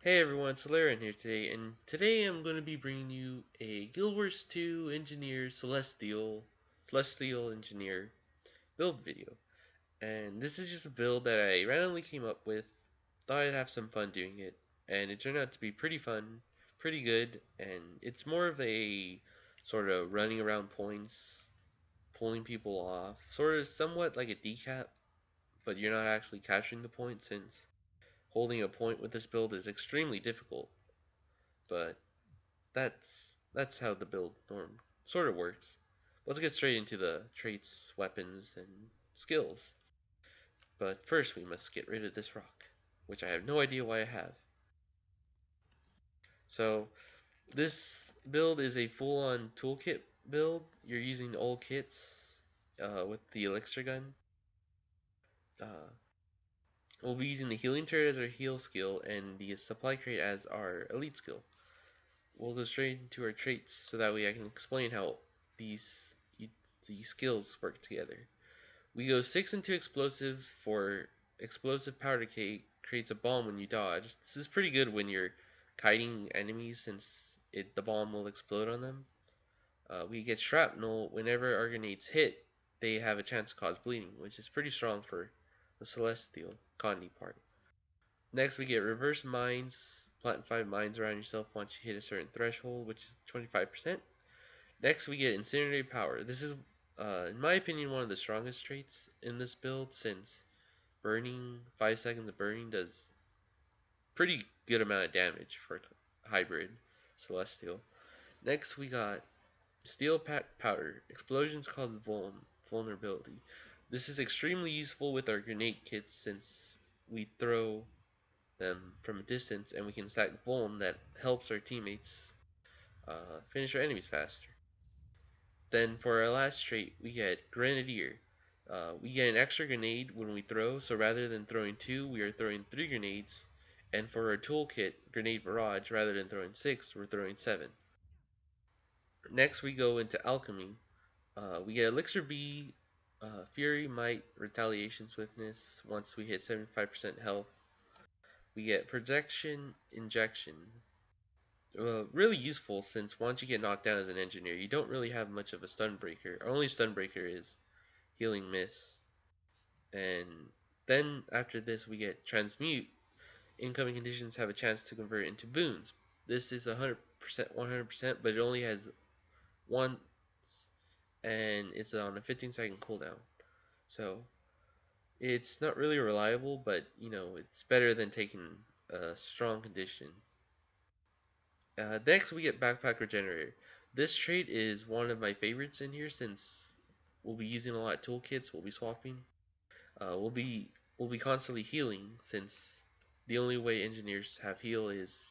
Hey everyone, it's Laren here today, and today I'm going to be bringing you a Guild Wars 2 Engineer Celestial Engineer build video. And this is just a build that I randomly came up with, thought I'd have some fun doing it, and it turned out to be pretty fun, pretty good, and it's more of a sort of running around points, pulling people off, sort of somewhat like a decap, but you're not actually capturing the point since holding a point with this build is extremely difficult. But that's how the build norm sort of works. Let's get straight into the traits, weapons, and skills. But first we must get rid of this rock, which I have no idea why I have. So this build is a full-on toolkit build. You're using old kits with the elixir gun. Uh, we'll be using the healing turret as our heal skill and the supply crate as our elite skill. We'll go straight into our traits so that way I can explain how these these skills work together. We go 6 into explosive for explosive powder decay creates a bomb when you dodge. This is pretty good when you're kiting enemies since the bomb will explode on them. We get shrapnel whenever our grenades hit, they have a chance to cause bleeding, which is pretty strong for the celestial Condi part. Next we get reverse mines, plant 5 mines around yourself once you hit a certain threshold, which is 25%. Next, we get Incinerate Power. This is, in my opinion, one of the strongest traits in this build since burning, 5 seconds of burning does pretty good amount of damage for hybrid Celestial. Next, we got Steel Pack Powder. Explosions cause vulnerability. This is extremely useful with our grenade kits since we throw them from a distance and we can stack vuln that helps our teammates finish our enemies faster. Then for our last trait, we get Grenadier. We get an extra grenade when we throw, so rather than throwing 2, we are throwing 3 grenades. And for our toolkit, Grenade Barrage, rather than throwing 6, we're throwing 7. Next we go into Alchemy. We get Elixir B, Fury, Might, Retaliation, Swiftness once we hit 75% health. We get Projection Injection. Really useful since once you get knocked down as an engineer, you don't really have much of a stun breaker. Our only stun breaker is Healing Mist. And then after this we get Transmute. Incoming conditions have a chance to convert into boons. This is 100%, but it only has one, and it's on a 15-second cooldown. So it's not really reliable, but it's better than taking a strong condition. Next we get Backpack Regenerator. This trait is one of my favorites in here since we'll be using a lot of toolkits, we'll be swapping. We'll be constantly healing since the only way engineers have heal is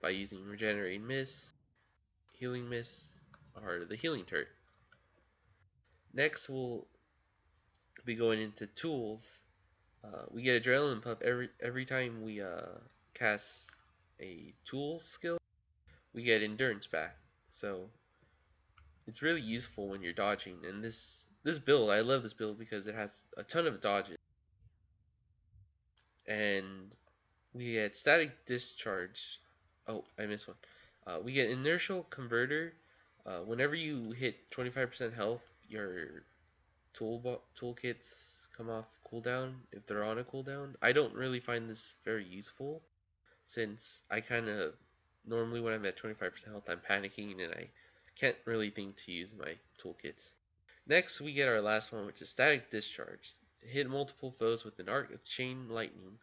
by using regenerating mist, healing mist, or the healing turret. Next we'll be going into tools. We get adrenaline puff every time we cast a tool skill. We get endurance back, so it's really useful when you're dodging. And this build, I love this build because it has a ton of dodges. And we get static discharge. Oh, I missed one. We get inertial converter. Whenever you hit 25% health, your toolkits come off cooldown if they're on a cooldown. I don't really find this very useful since I kind of normally when I'm at 25% health, I'm panicking and I can't really think to use my toolkits. Next, we get our last one, which is static discharge. Hit multiple foes with an arc of chain lightning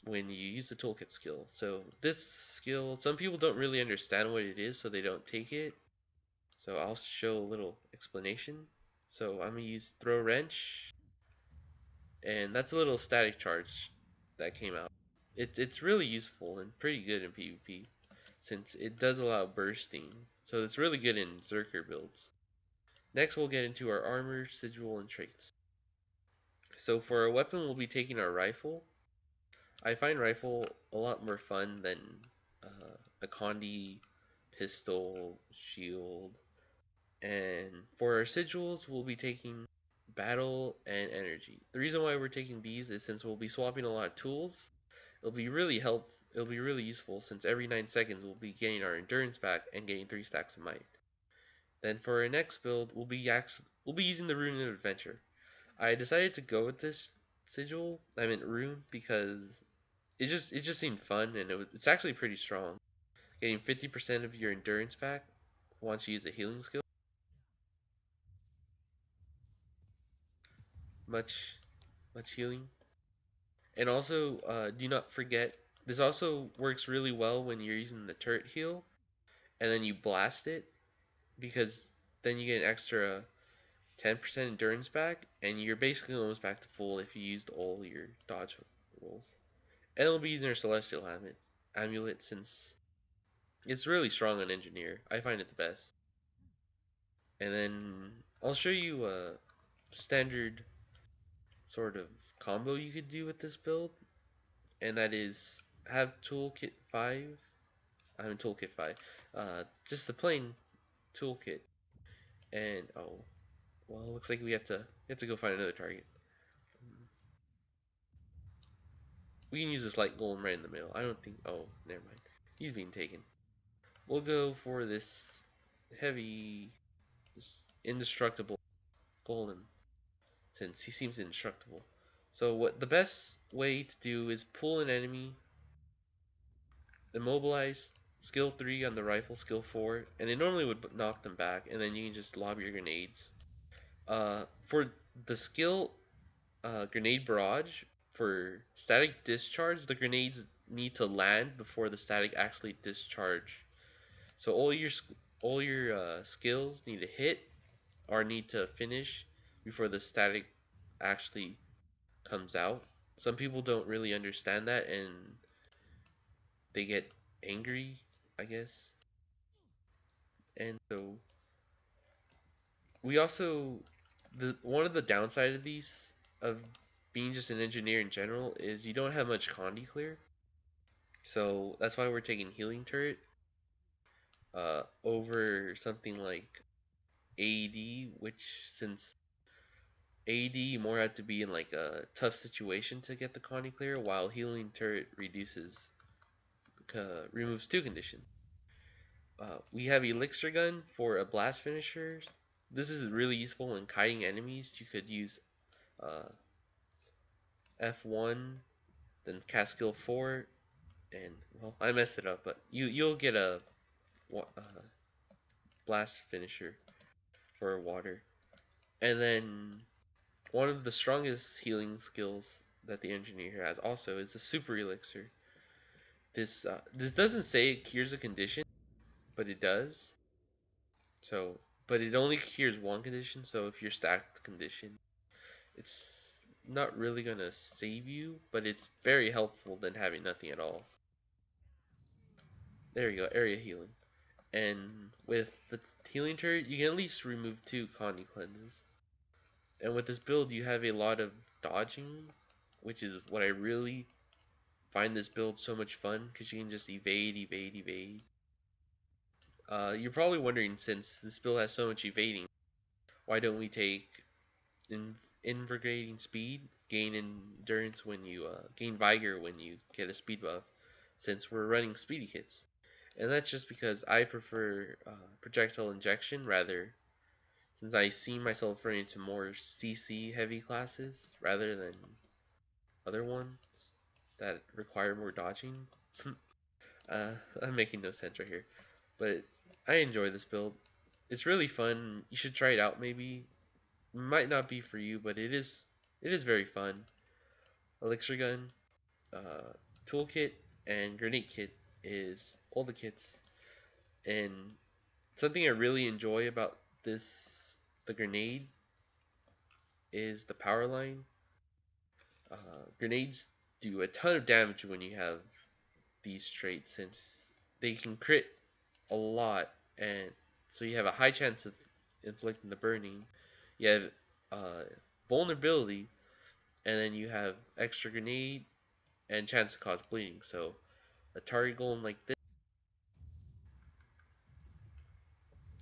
when you use the toolkit skill. So this skill, some people don't really understand what it is, so they don't take it. So I'll show a little explanation. So I'm gonna use throw wrench, and that's a little static charge that came out. It's really useful and pretty good in PvP since it does allow bursting. So it's really good in Zerker builds. Next we'll get into our armor, sigil, and traits. So for our weapon we'll be taking our rifle. I find rifle a lot more fun than a Condi, pistol, shield. And for our sigils, we'll be taking battle and energy. The reason why we're taking these is since we'll be swapping a lot of tools, It'll be really useful since every 9 seconds we'll be getting our endurance back and getting 3 stacks of might. Then for our next build, we'll be using the rune of adventure. I decided to go with this sigil, I meant rune, because it just seemed fun and it's actually pretty strong. Getting 50% of your endurance back once you use a healing skill. Much much healing. And also, do not forget, this also works really well when you're using the turret heal and then you blast it because then you get an extra 10% endurance back and you're basically almost back to full if you used all your dodge rolls. And we'll be using our celestial amulet since it's really strong on engineer. I find it the best. And then I'll show you a standard sort of combo you could do with this build, and that is have toolkit 5. I'm in toolkit 5. Just the plain toolkit. And oh, well, it looks like we have to go find another target. We can use this light golem right in the middle. I don't think. Oh, never mind. He's being taken. We'll go for this heavy, this indestructible golem since he seems indestructible. So what the best way to do is pull an enemy, immobilize, skill 3 on the rifle, skill 4, and it normally would knock them back, and then you can just lob your grenades. For the skill grenade barrage, for static discharge, the grenades need to land before the static actually discharge. So all your skills need to hit or need to finish before the static actually comes out. Some people don't really understand that and they get angry, I guess. And so we also the one of the downside of these of being just an engineer in general is you don't have much condi clear. So that's why we're taking healing turret over something like AD, which since AD more had to be in like a tough situation to get the condi clear, while healing turret removes 2 conditions. We have elixir gun for a blast finisher. This is really useful in kiting enemies. You could use uh, F1, then cast skill 4, and well, I messed it up, but you'll get a blast finisher for water. And then one of the strongest healing skills that the engineer has also is the super elixir. This doesn't say it cures a condition, but it does. So, but it only cures one condition. So if you're stacked condition, it's not really gonna save you, but it's very helpful than having nothing at all. There you go, area healing. And with the healing turret, you can at least remove 2 condi cleanses. And with this build, you have a lot of dodging, which is what I really find this build so much fun because you can just evade, evade, evade. You're probably wondering, since this build has so much evading, why don't we take invigorating speed, gain endurance when you gain vigor when you get a speed buff, since we're running speedy hits. And that's just because I prefer projectile injection rather, since I see myself running into more CC heavy classes rather than other ones that require more dodging. I'm making no sense right here, but I enjoy this build. It's really fun. You should try it out maybe. Might not be for you, but it is very fun. Elixir gun, uh, toolkit, and grenade kit is all the kits. And something I really enjoy about the grenade is the power line. Grenades do a ton of damage when you have these traits, since they can crit a lot, and so you have a high chance of inflicting the burning. You have vulnerability, and then you have extra grenade and chance to cause bleeding. So a target golem like this,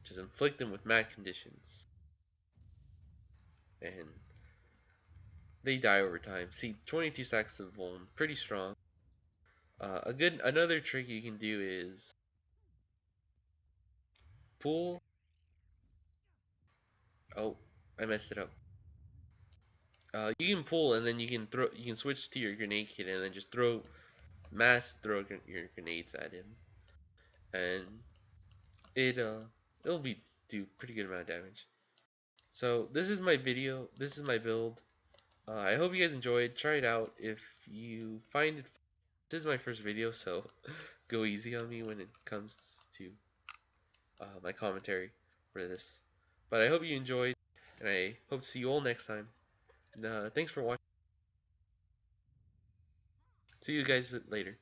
just inflict them with mad conditions, and they die over time. See, 22 stacks of vuln, pretty strong. Another trick you can do is pull. Oh, I messed it up. You can pull and then you can throw. You can switch to your grenade kit and then just throw your grenades at him, and it it'll be do pretty good amount of damage. So this is my video. This is my build. I hope you guys enjoyed. Try it out. If you find it, this is my first video, so go easy on me when it comes to my commentary for this. But I hope you enjoyed, and I hope to see you all next time. Thanks for watching. See you guys later.